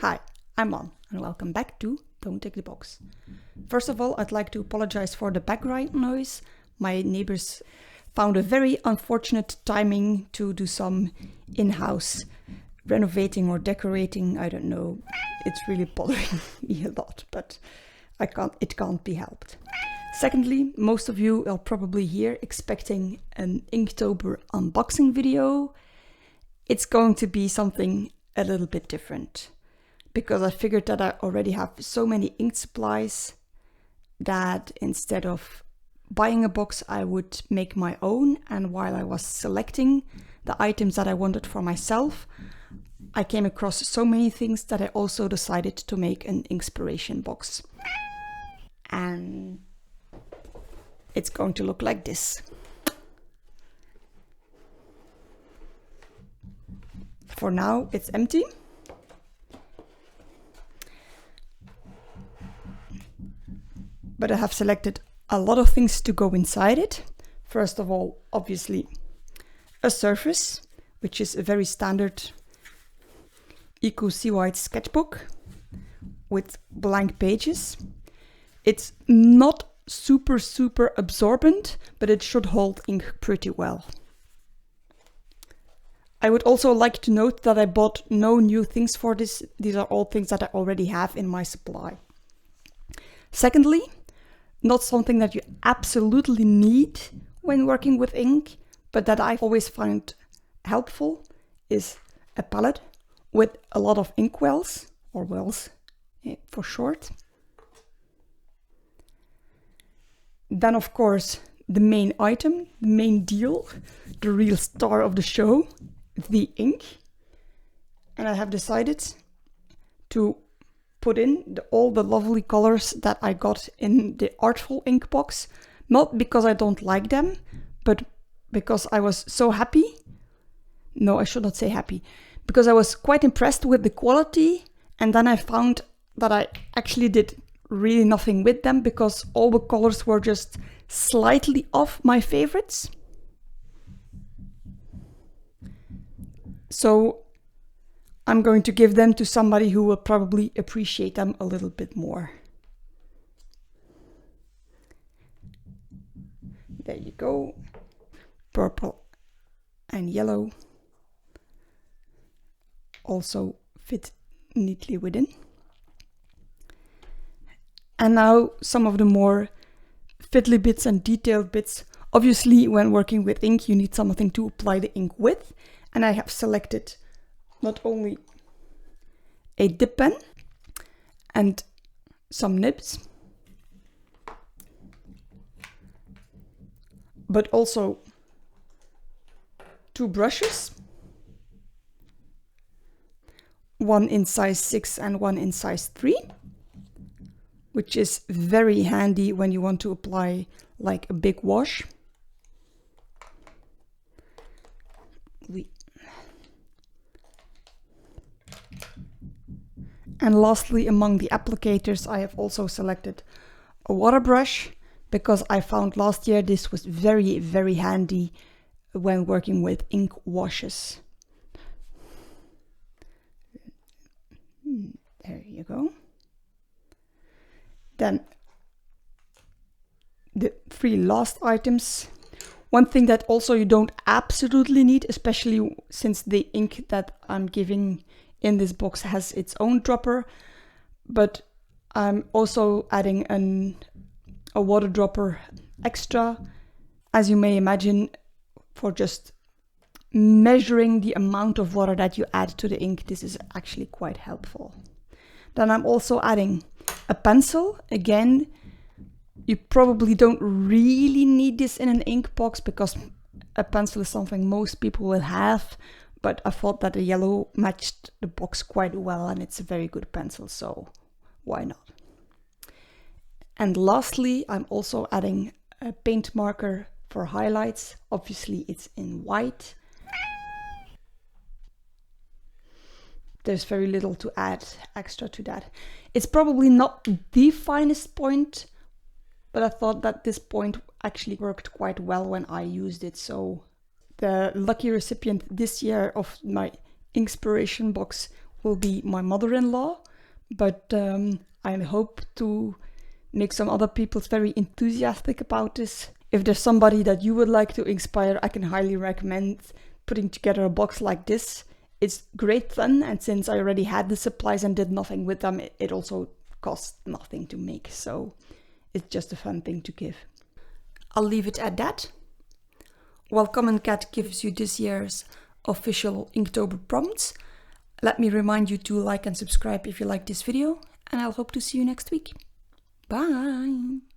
Hi, I'm Mon and welcome back to Don't Take the Box. First of all, I'd like to apologize for the background noise. My neighbors found a very unfortunate timing to do some in-house renovating or decorating. I don't know. It's really bothering me a lot, but it can't be helped. Secondly, most of you are probably here expecting an Inktober unboxing video. It's going to be something a little bit different, because I figured that I already have so many ink supplies that instead of buying a box, I would make my own. And while I was selecting the items that I wanted for myself, I came across so many things that I also decided to make an inspiration box. And it's going to look like this. For now, it's empty. But I have selected a lot of things to go inside it. First of all, obviously, a surface, which is a very standard Seawhite Sketchbook with blank pages. It's not super absorbent, but it should hold ink pretty well. I would also like to note that I bought no new things for this. These are all things that I already have in my supply. Secondly, not something that you absolutely need when working with ink, but that I've always found helpful, is a palette with a lot of ink wells, or wells for short. Then, of course, the main item, the main deal, the real star of the show, the ink. And I have decided to put in all the lovely colors that I got in the Artful ink box. Not because I don't like them, but because I was so happy. No, I should not say happy. Because I was quite impressed with the quality, and then I found that I actually did really nothing with them because all the colors were just slightly off my favorites. So I'm going to give them to somebody who will probably appreciate them a little bit more. There you go. Purple and yellow also fit neatly within. And now some of the more fiddly bits and detailed bits. Obviously, when working with ink, you need something to apply the ink with. And I have selected not only a dip pen and some nibs, but also two brushes, one in size 6 and one in size 3, which is very handy when you want to apply like a big wash. And lastly, among the applicators, I have also selected a water brush because I found last year this was very handy when working with ink washes. There you go. Then the 3 last items. One thing that also you don't absolutely need, especially since the ink that I'm giving in this box has its own dropper, but I'm also adding a water dropper extra, as you may imagine, for just measuring the amount of water that you add to the ink. This is actually quite helpful. Then I'm also adding a pencil. Again, you probably don't really need this in an ink box because a pencil is something most people will have, but I thought that the yellow matched the box quite well and it's a very good pencil, so why not? And lastly, I'm also adding a paint marker for highlights. Obviously, it's in white. There's very little to add extra to that. It's probably not the finest point, but I thought that this point actually worked quite well when I used it. So the lucky recipient this year of my Inkspiration box will be my mother-in-law, but I hope to make some other people very enthusiastic about this. If there's somebody that you would like to inspire, I can highly recommend putting together a box like this. It's great fun, and since I already had the supplies and did nothing with them, it also cost nothing to make, so it's just a fun thing to give. I'll leave it at that. While Common Cat gives you this year's official Inktober prompts, let me remind you to like and subscribe if you like this video, and I'll hope to see you next week. Bye!